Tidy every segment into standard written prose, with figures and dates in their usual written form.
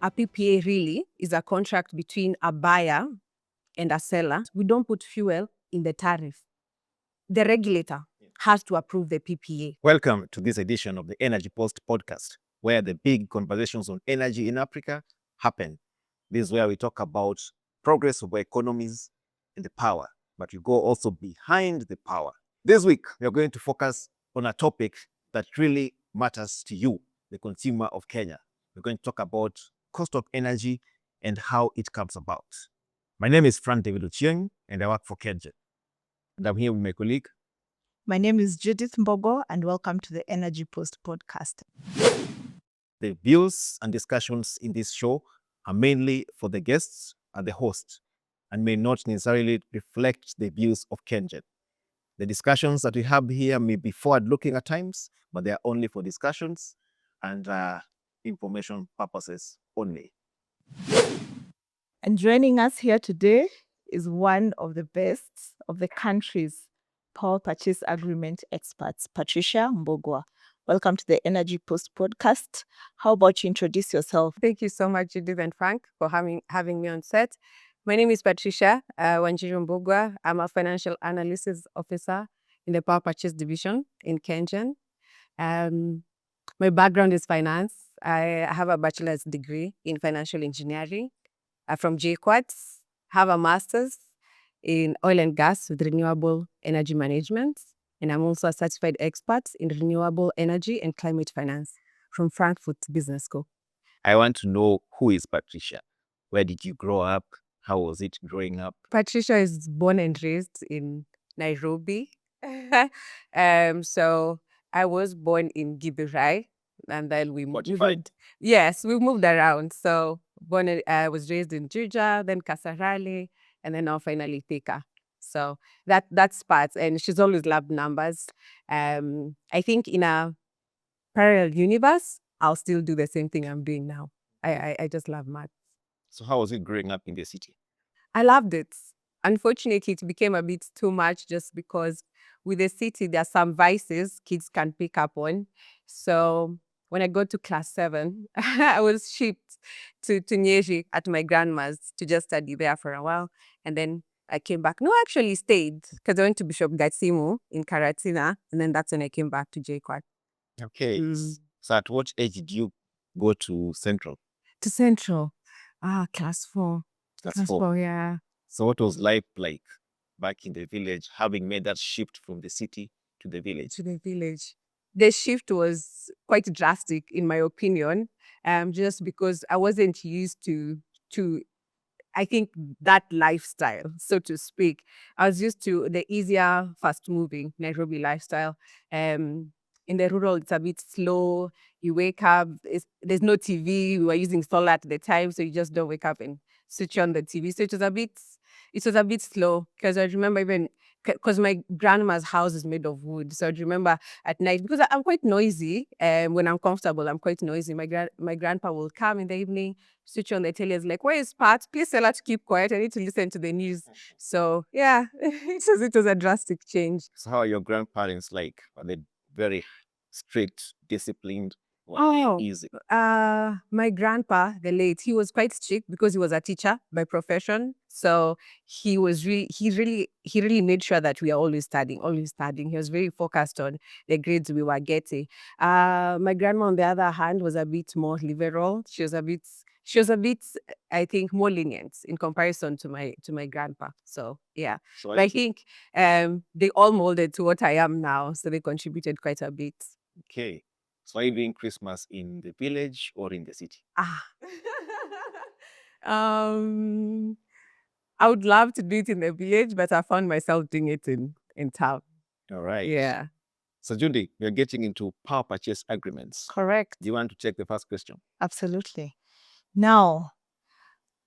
A PPA really is a contract between a buyer and a seller. We don't put fuel in the tariff. The regulator has to approve the PPA. Welcome to this edition of the Energy Post podcast, where the big conversations on energy in Africa happen. This is where we talk about progress of our economies and the power, but we go also behind the power. This week, we are going to focus on a topic that really matters to you, the consumer of Kenya. We're going to talk about cost of energy and how it comes about. My name is Frank David Ochieng, and I work for KenGen. And I'm here with my colleague. My name is Judith Mbogo, and welcome to the Energy Post podcast. The views and discussions in this show are mainly for the guests and the host and may not necessarily reflect the views of KenGen. The discussions that we have here may be forward-looking at times, but they are only for discussions and information purposes only. And joining us here today is one of the best of the country's power purchase agreement experts, Patricia Mbugua. Welcome to the Energy Post podcast. How about you introduce yourself? Thank you so much, Judith and Frank, for having me on set. My name is Patricia Mbugua. I'm a financial analysis officer in the Power Purchase Division in KenGen. My background is finance. I have a bachelor's degree in financial engineering from JKUAT. Have a master's in oil and gas with renewable energy management. And I'm also a certified expert in renewable energy and climate finance from Frankfurt Business School. I want to know, who is Patricia? Where did you grow up? How was it growing up? Patricia is born and raised in Nairobi. So I was born in Githurai, and then we moved. Yes, we moved around. So I was raised in Juja, then Kasarani, and then now finally Thika. So that's part. And she's always loved numbers. I think in a parallel universe, I'll still do the same thing I'm doing now. I just love math. So how was it growing up in the city? I loved it. Unfortunately, it became a bit too much just because with the city, there are some vices kids can pick up on. So when I got to class 7, I was shipped to Nyeri at my grandma's to just study there for a while. And then I came back. No, I actually stayed because I went to Bishop Gatsimu in Karatina. And then that's when I came back to JKUAT. Okay. So at what age did you go to Central? To Central? Class 4. Class 4, yeah. So what was life like back in the village, having made that shift from the city to the village? The shift was quite drastic, in my opinion, just because I wasn't used to I think that lifestyle, so to speak. I was used to the easier, fast-moving Nairobi lifestyle. In the rural, it's a bit slow. You wake up, there's no TV. We were using solar at the time, so you just don't wake up and switch on the TV. So it was a bit slow, because I remember because my grandma's house is made of wood. So I remember at night, because I'm quite noisy, when I'm comfortable, I'm quite noisy. My grandpa will come in the evening, switch on the telly, is like, "Where is Pat? Please tell her to keep quiet. I need to listen to the news." So yeah, it was a drastic change. So how are your grandparents like? Are they very strict, disciplined, or easy? My grandpa, the late, he was quite strict because he was a teacher by profession. So he really made sure that we are always studying. He was very focused on the grades we were getting. My grandma, on the other hand, was a bit more liberal. She was a bit, I think, more lenient in comparison to my grandpa. So yeah. So but I think they all molded to what I am now. So they contributed quite a bit. Okay. So are you doing Christmas in the village or in the city? I would love to do it in the village, but I found myself doing it in town. All right. Yeah. So Judy, we're getting into power purchase agreements. Correct. Do you want to take the first question? Absolutely. Now,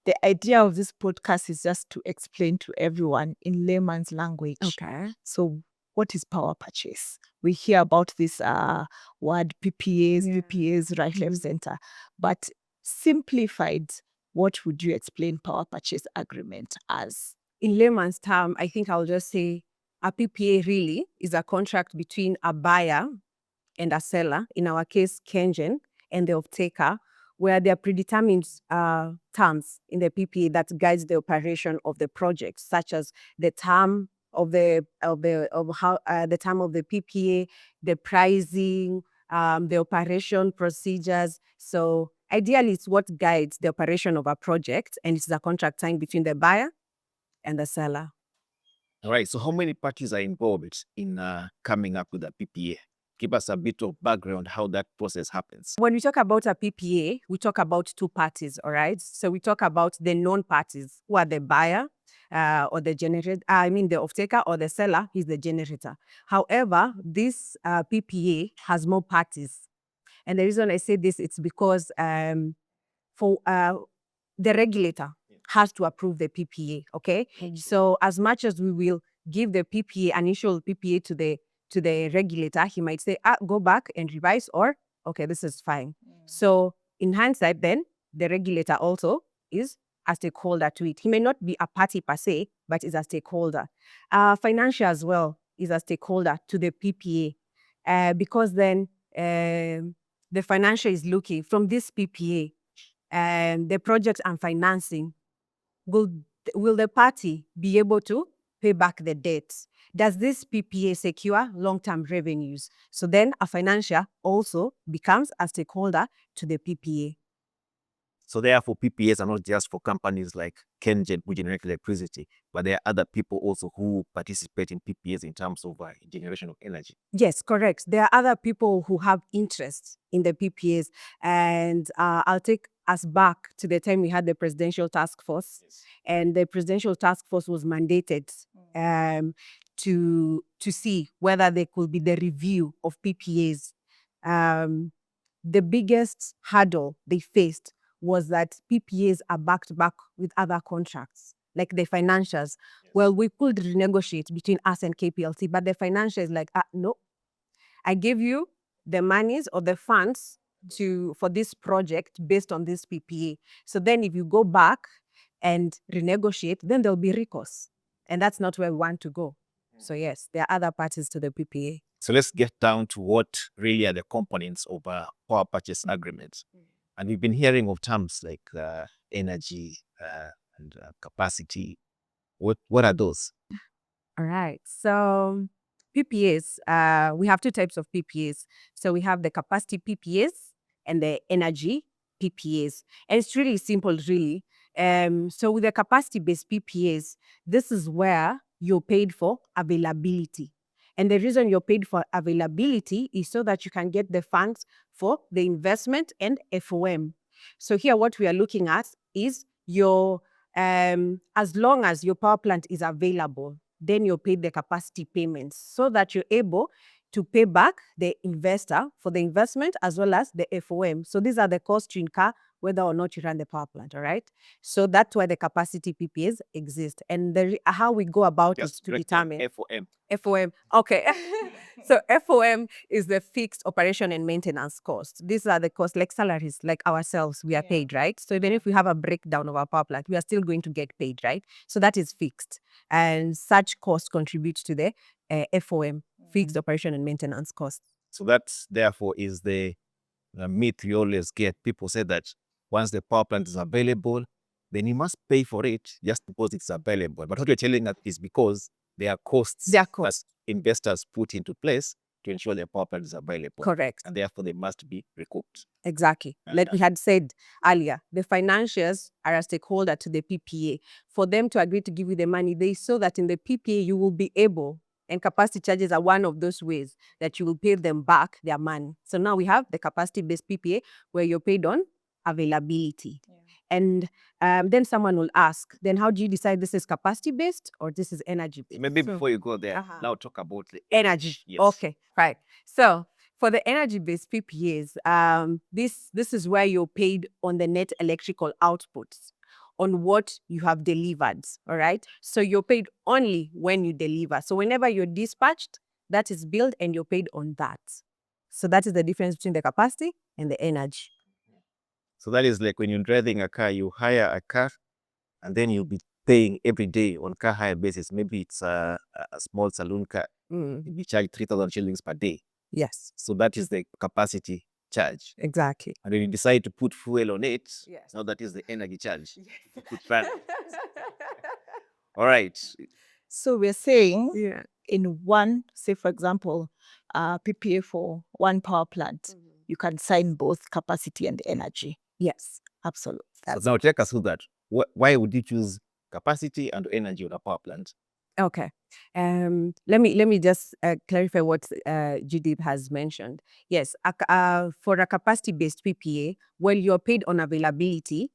the idea of this podcast is just to explain to everyone in layman's language. Okay. So what is power purchase? We hear about this word PPAs, right, left, center. But simplified, what would you explain power purchase agreement as? In layman's term, I think I'll just say a PPA really is a contract between a buyer and a seller, in our case, KenGen, and the off-taker, where there are predetermined terms in the PPA that guides the operation of the project, such as the term of the term of the PPA, the pricing, the operation procedures. So ideally, it's what guides the operation of a project, and it's a contract signed between the buyer and the seller. All right. So how many parties are involved in coming up with a PPA? Give us a bit of background how that process happens. When we talk about a PPA, we talk about two parties, all right? So we talk about the known parties, who are the buyer or the generator, the off-taker, or the seller is the generator. However, this PPA has more parties. And the reason I say this, it's because for the regulator has to approve the PPA, okay? So as much as we will give the PPA, initial PPA to the regulator, he might say, go back and revise, or, okay, this is fine. So in hindsight, then, the regulator also is a stakeholder to it. He may not be a party per se, but is a stakeholder. Financial as well is a stakeholder to the PPA, because then the financial is looking from this PPA, and the project and financing, will the party be able to pay back the debts? Does this PPA secure long-term revenues? So then a financial also becomes a stakeholder to the PPA. So therefore, PPAs are not just for companies like KenGen who generate electricity, but there are other people also who participate in PPAs in terms of generation of energy. Yes, correct. There are other people who have interest in the PPAs, and I'll take us back to the time we had the Presidential Task Force, and the Presidential Task Force was mandated to see whether there could be the review of PPAs. The biggest hurdle they faced was that PPAs are back to back with other contracts, like the financials. Well, we could renegotiate between us and KPLC, but the financial is like, no, I give you the monies or the funds for this project based on this PPA. So then if you go back and renegotiate, then there'll be recourse. And that's not where we want to go. So yes, there are other parties to the PPA. So let's get down to what really are the components of a power purchase agreement. And we've been hearing of terms like energy and capacity. What are those? All right. So PPAs, we have two types of PPAs. So we have the capacity PPAs and the energy PPAs. And it's really simple, really. So with the capacity-based PPAs, this is where you're paid for availability. And the reason you're paid for availability is so that you can get the funds for the investment and FOM. So here what we are looking at is your, as long as your power plant is available, then you're paid the capacity payments so that you're able to pay back the investor for the investment as well as the FOM. So these are the costs you incur whether or not you run the power plant, all right? So that's why the capacity PPAs exist. And how we go about it to determine. FOM. FOM, okay. So FOM is the fixed operation and maintenance cost. These are the costs like salaries, like ourselves, we are paid, right? So even if we have a breakdown of our power plant, we are still going to get paid, right? So that is fixed. And such costs contribute to the FOM, fixed operation and maintenance cost. So that therefore is the myth we always get. People say that once the power plant is available, then you must pay for it just because it's available. But what you're telling us is because there are costs that investors put into place to ensure the power plant is available. Correct. And therefore they must be recouped. Exactly. Like we had said earlier, the financiers are a stakeholder to the PPA. For them to agree to give you the money, they saw that in the PPA you will be able, and capacity charges are one of those ways that you will pay them back their money. So now we have the capacity-based PPA where you're paid on availability. And then someone will ask, then how do you decide this is capacity-based or this is energy-based? Maybe before you go there, now talk about the energy. Yes. Okay, right. So for the energy-based PPAs, this is where you're paid on the net electrical outputs, on what you have delivered, all right? So you're paid only when you deliver. So whenever you're dispatched, that is billed and you're paid on that. So that is the difference between the capacity and the energy. So that is like when you're driving a car, you hire a car and then you'll be paying every day on car hire basis. Maybe it's a small saloon car. You'll be charged 3,000 shillings per day. Yes. So that is the capacity charge. Exactly. And when you decide to put fuel on it, Yes. now that is the energy charge. You put fat. All right. So we're saying Yeah. in one, say for example, PPA for one power plant, you can sign both capacity and energy. Yes. Absolutely. So now take us through that. Why would you choose capacity and energy on a power plant? Okay. Let me just clarify what Judith has mentioned. Yes, for a capacity-based PPA, well, you're paid on availability,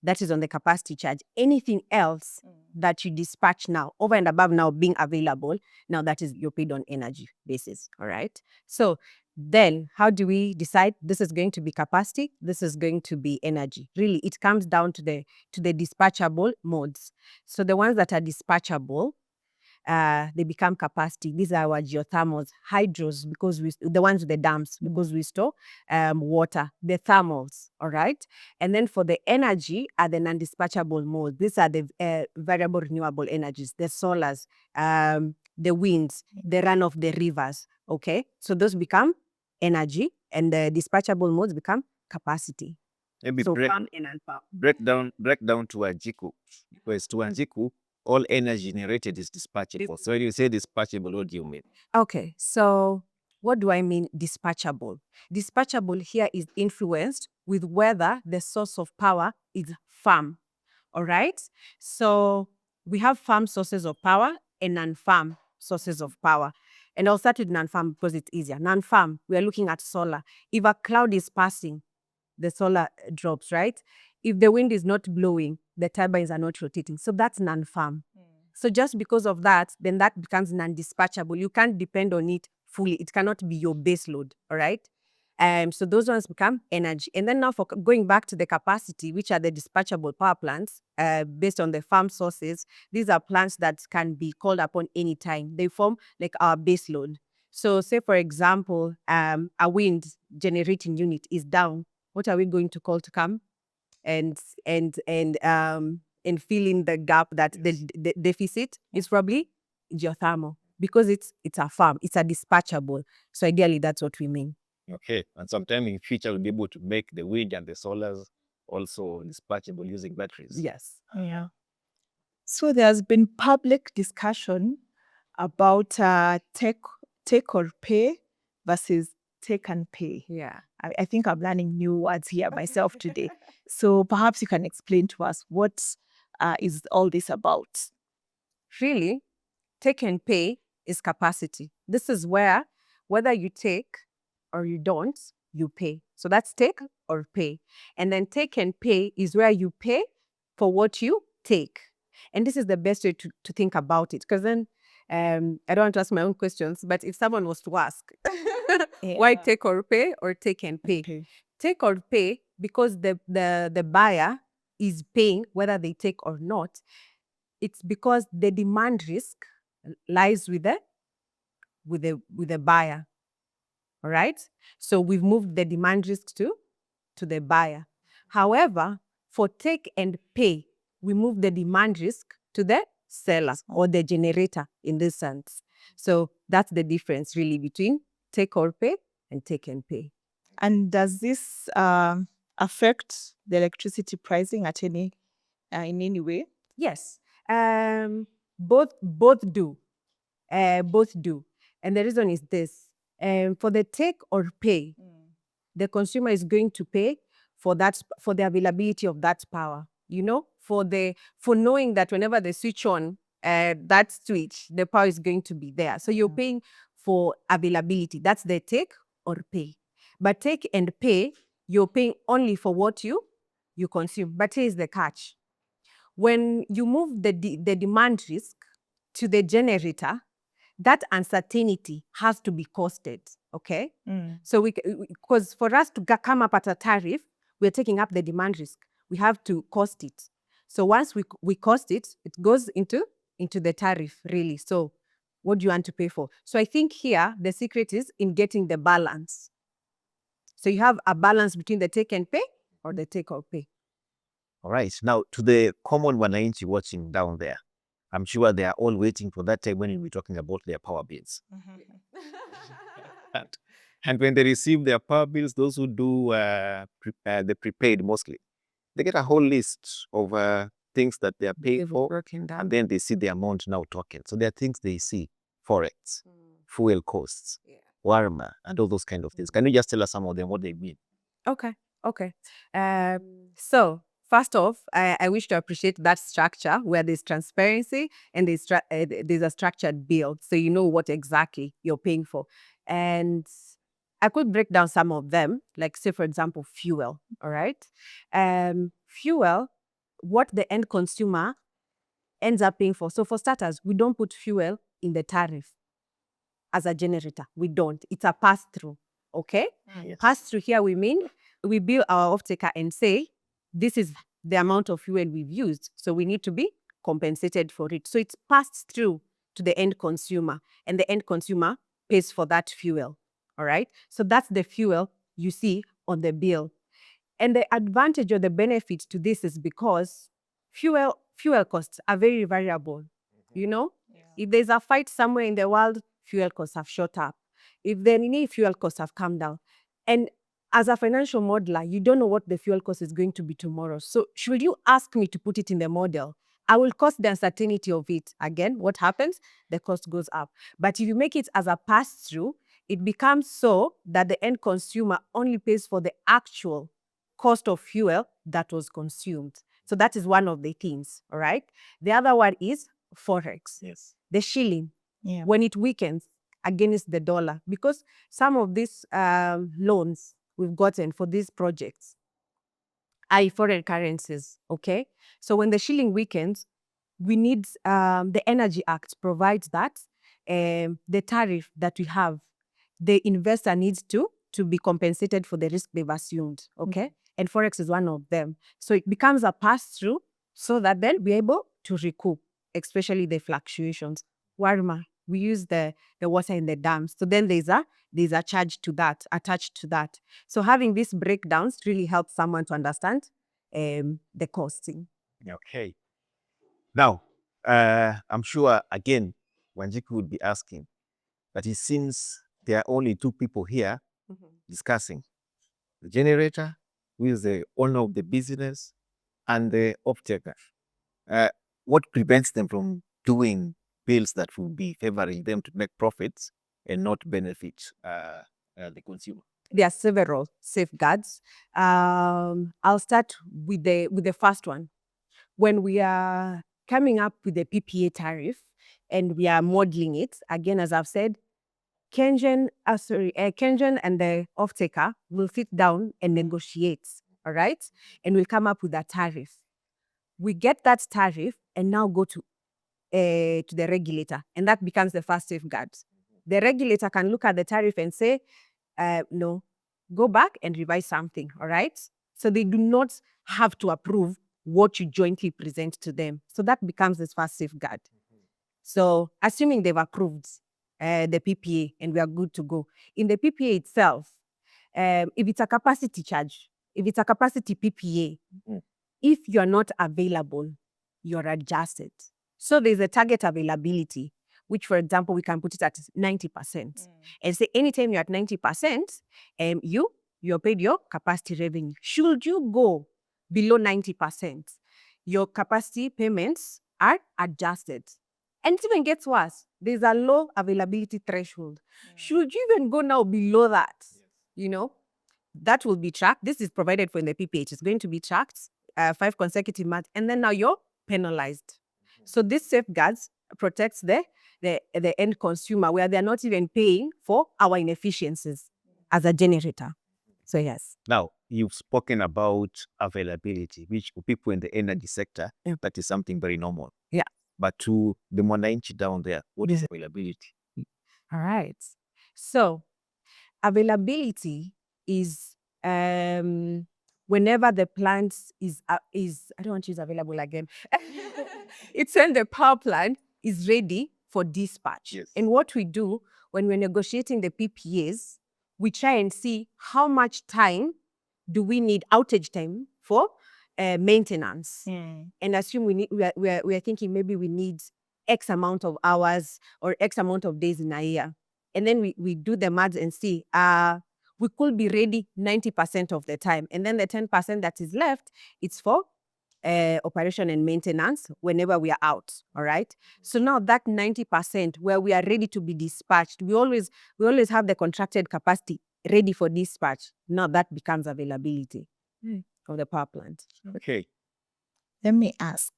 that is on the capacity charge. Anything else that you dispatch now, over and above now being available, now that is you're paid on energy basis. All right. So then how do we decide this is going to be capacity, this is going to be energy? Really, it comes down to the dispatchable modes. So the ones that are dispatchable, they become capacity. These are our geothermals, hydros, because the ones with the dams, because we store water, the thermals, all right? And then for the energy are the non-dispatchable modes. These are the variable renewable energies, the solars, the winds, the run of the rivers, okay? So those become energy, and the dispatchable modes become capacity. Maybe So break farm and unfarm. down to Ajiku. Because to Ajiku, all energy generated is dispatchable. So when you say dispatchable, what do you mean? Okay, so what do I mean dispatchable? Dispatchable here is influenced with whether the source of power is farm. All right? So we have farm sources of power and non-farm sources of power. And I'll start with non-farm because it's easier. Non-farm, we are looking at solar. If a cloud is passing, the solar drops, right? If the wind is not blowing, the turbines are not rotating. So that's non-farm. So just because of that, then that becomes non-dispatchable. You can't depend on it fully. It cannot be your base load, all right? So those ones become energy. And then now for going back to the capacity, which are the dispatchable power plants, based on the farm sources, these are plants that can be called upon anytime. They form like our base load. So say, for example, a wind generating unit is down. What are we going to call to come and fill in the gap that the deficit is probably geothermal, because it's a farm, it's a dispatchable. So ideally, that's what we mean. Okay. And sometime in future, we'll be able to make the wind and the solars also dispatchable using batteries. Yes. Yeah. So there's been public discussion about take or pay versus take and pay. Yeah. I think I'm learning new words here myself today. So perhaps you can explain to us what is all this about. Really, take and pay is capacity. This is where whether you take or you don't, you pay. So that's take or pay. And then take and pay is where you pay for what you take. And this is the best way to think about it. Because then I don't want to ask my own questions, but if someone was to ask, why take or take and pay? Okay. Take or pay because the buyer is paying whether they take or not. It's because the demand risk lies with the buyer. All right. So we've moved the demand risk to the buyer. However, for take and pay, we move the demand risk to the seller or the generator in this sense. So that's the difference really between take or pay and take and pay. And does this affect the electricity pricing at in any way? Yes. Both do. Both do. And the reason is this. For the take or pay, the consumer is going to pay for the availability of that power. You know, for knowing that whenever they switch on that switch, the power is going to be there. So you're paying for availability. That's the take or pay. But take and pay, you're paying only for what you consume. But here's the catch. When you move the demand risk to the generator, that uncertainty has to be costed, okay? So because for us to come up at a tariff, we're taking up the demand risk. We have to cost it. So once we cost it, it goes into the tariff, really. So what do you want to pay for? So I think here the secret is in getting the balance. So you have a balance between the take and pay or the take or pay. All right. Now, to the common wananchi watching down there, I'm sure they are all waiting for that time when we'll be talking about their power bills. And when they receive their power bills, those who do the prepaid mostly, they get a whole list of things that they are paying They've for, broken down. and then they see the amount now token. So there are things they see: forex, fuel costs, Yeah. warma, and all those kind of things. Can you just tell us some of them, what they mean? Okay. So first off, I wish to appreciate that structure where there's transparency and there's a structured bill, so you know what exactly you're paying for. And I could break down some of them, like say for example, fuel. All right, fuel, what the end consumer ends up paying for. So for starters, we don't put fuel in the tariff as a generator. We don't. It's a pass through. Okay. Yes. Pass through here, we mean we bill our off-taker and say, this is the amount of fuel we've used, so we need to be compensated for it. So it's passed through to the end consumer, and the end consumer pays for that fuel. All right. So that's the fuel you see on the bill. And the advantage or the benefit to this is because fuel costs are very variable. You know, if there's a fight somewhere in the world, fuel costs have shot up. If there any fuel costs have come down. And as a financial modeler, you don't know what the fuel cost is going to be tomorrow. So should you ask me to put it in the model, I will cost the uncertainty of it. Again, what happens? The cost goes up. But if you make it as a pass-through, it becomes so that the end consumer only pays for the actual cost of fuel that was consumed. So that is one of the things, all right? The other one is forex. Yes. The shilling, Yeah. when it weakens against the dollar, because some of these loans we've gotten for these projects are in foreign currencies, okay? So when the shilling weakens, we need, the Energy Act provides that the tariff that we have, the investor needs to be compensated for the risk they've assumed, okay? And forex is one of them. So it becomes a pass-through so that then we're able to recoup, especially the fluctuations. Warma, we use the water in the dams. So then there's a charge to that, attached to that. So having these breakdowns really helps someone to understand the costing. Okay. Now, I'm sure again, Wanjiku would be asking, but it seems there are only two people here discussing: the generator, who is the owner of the business, and the off-taker. What prevents them from doing bills that will be favoring them to make profits and not benefit the consumer? There are several safeguards. I'll start with the first one. When we are coming up with the PPA tariff and we are modeling it, again, as I've said, KenGen and the off-taker will sit down and negotiate, all right? And we'll come up with a tariff. We get that tariff and now go to the regulator, and that becomes the first safeguard. The regulator can look at the tariff and say, no, go back and revise something, all right? So they do not have to approve what you jointly present to them. So that becomes the first safeguard. So assuming they've approved the PPA and we are good to go. In the PPA itself, if it's a capacity charge, if it's a capacity PPA, if you're not available, you're adjusted. So there's a target availability, which, for example, we can put it at 90%. And say anytime you're at 90%, you're paid your capacity revenue. Should you go below 90%, your capacity payments are adjusted. And it even gets worse. There's a low availability threshold. Should you even go now below that, that will be tracked. This is provided for in the PPH. It's going to be tracked 5 consecutive months, and then now you're penalized. So this safeguards protects the end consumer, where they're not even paying for our inefficiencies as a generator. So yes. Now, you've spoken about availability, which for people in the energy sector, that is something very normal. Yeah. But to the Mwananchi down there, what is availability? All right. So availability is whenever the plant is I don't want to use available again. It's when the power plant is ready for dispatch. Yes. And what we do when we're negotiating the PPAs, we try and see how much time do we need, outage time, for maintenance. And assume we are thinking maybe we need X amount of hours or X amount of days in a year. and then we do the maths and see, we could be ready 90% of the time. And then the 10% that is left, it's for operation and maintenance whenever we are out. All right. So now that 90% where we are ready to be dispatched, we always have the contracted capacity ready for dispatch. Now that becomes availability of the power plant. Okay. Let me ask,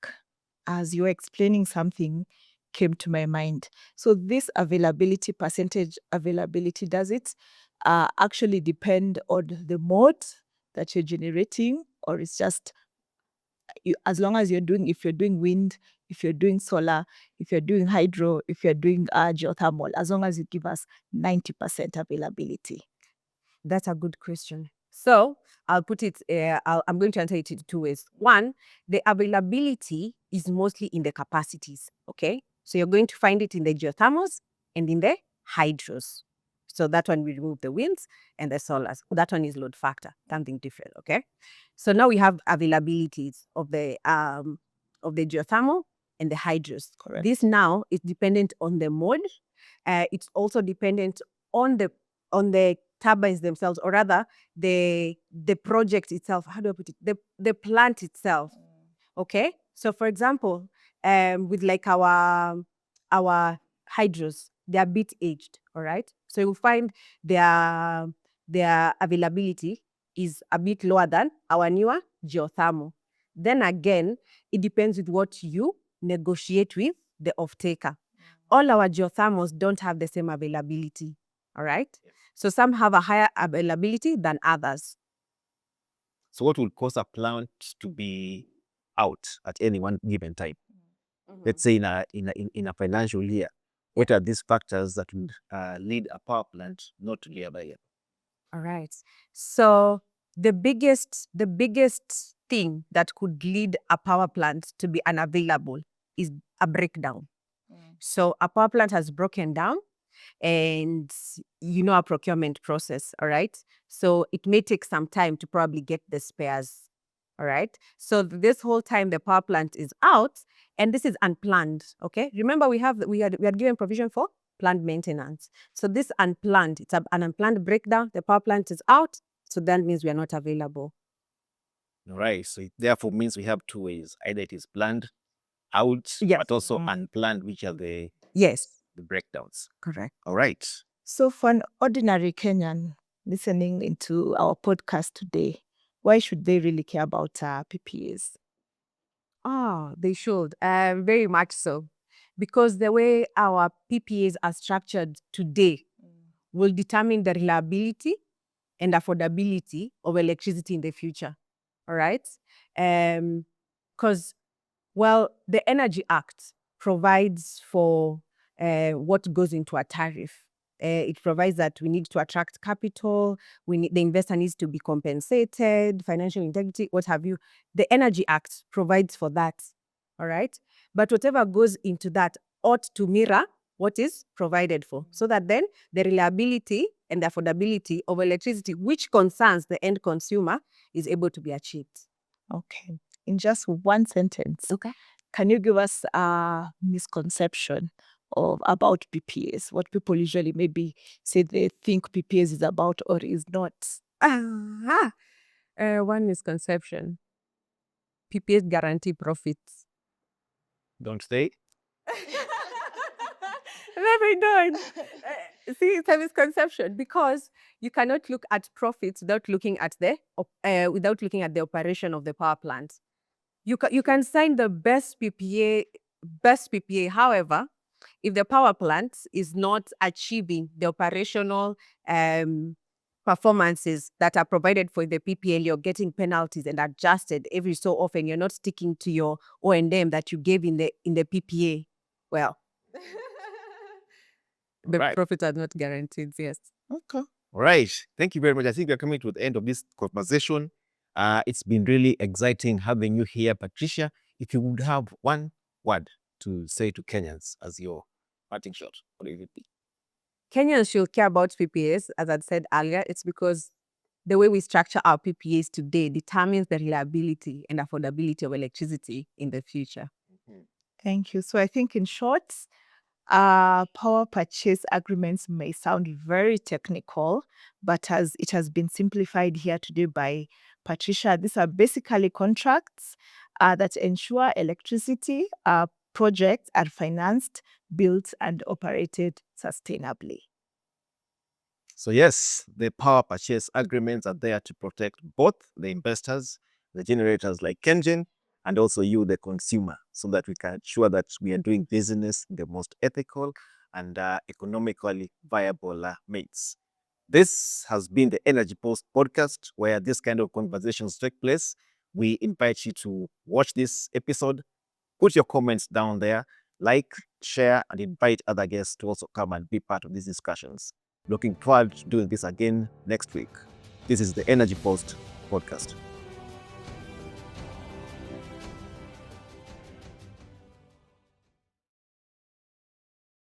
as you were explaining, something came to my mind. So this availability, percentage availability, does it actually depend on the mode that you're generating, or it's just as long as if you're doing wind, if you're doing solar, if you're doing hydro, if you're doing geothermal, as long as you give us 90% availability? That's a good question. So I'll put it, I'm going to answer it in two ways. One, the availability is mostly in the capacities, okay? So you're going to find it in the geothermals and in the hydros. So that one we remove the winds and the solars. That one is load factor, something different, okay? So now we have availabilities of the geothermal and the hydros. Correct. This now is dependent on the mode. It's also dependent on the turbines themselves, or rather the project itself. How do I put it? The plant itself. Okay. So for example, with like our hydros, they are a bit aged. All right. So you'll find their availability is a bit lower than our newer geothermal. Then again, it depends with what you negotiate with the off-taker. All our geothermals don't have the same availability. All right. So some have a higher availability than others. So what would cause a plant to be out at any one given time? Let's say in a financial year, what are these factors that would lead a power plant not to be available? All right. So the biggest thing that could lead a power plant to be unavailable is a breakdown. So a power plant has broken down, and a procurement process, all right? So it may take some time to probably get the spares, all right? So this whole time the power plant is out, and this is unplanned, okay? Remember we are given provision for planned maintenance. So this unplanned, it's an unplanned breakdown, the power plant is out, so that means we are not available. All right. So it therefore means we have two ways. Either it is planned out, Yes. but also unplanned, which are the breakdowns. Correct. All right. So for an ordinary Kenyan listening into our podcast today, why should they really care about PPAs? They should, very much so. Because the way our PPAs are structured today will determine the reliability and affordability of electricity in the future. All right? Because, the Energy Act provides for what goes into a tariff. It provides that we need to attract capital, the investor needs to be compensated, financial integrity, what have you. The Energy Act provides for that. All right? But whatever goes into that ought to mirror what is provided for, so that then the reliability and the affordability of electricity, which concerns the end consumer, is able to be achieved. Okay. In just one sentence, Okay. can you give us a misconception about PPAs? What people usually maybe say they think PPAs is about or is not? One misconception. PPAs guarantee profits. Don't they? No, they don't. See, it's a misconception, because you cannot look at profits without looking at the operation of the power plant. You can sign the best PPA. However, if the power plant is not achieving the operational performances that are provided for the PPA, you're getting penalties and adjusted every so often. You're not sticking to your O&M that you gave in the PPA. Well, the profits are not guaranteed. Yes. Okay. All right. Thank you very much. I think we're coming to the end of this conversation. It's been really exciting having you here, Patricia. If you would have one word to say to Kenyans as your parting shot, what would it be? Kenyans should care about PPAs, as I said earlier. It's because the way we structure our PPAs today determines the reliability and affordability of electricity in the future. Thank you. So I think in short, Power purchase agreements may sound very technical, but as it has been simplified here today by Patricia, these are basically contracts that ensure electricity projects are financed, built, and operated sustainably. So yes, the power purchase agreements are there to protect both the investors, the generators like KenGen, and also you, the consumer, so that we can ensure that we are doing business in the most ethical and economically viable means. This has been the Energy Post podcast, where this kind of conversations take place. We invite you to watch this episode, put your comments down there, like, share, and invite other guests to also come and be part of these discussions. Looking forward to doing this again next week. This is the Energy Post podcast.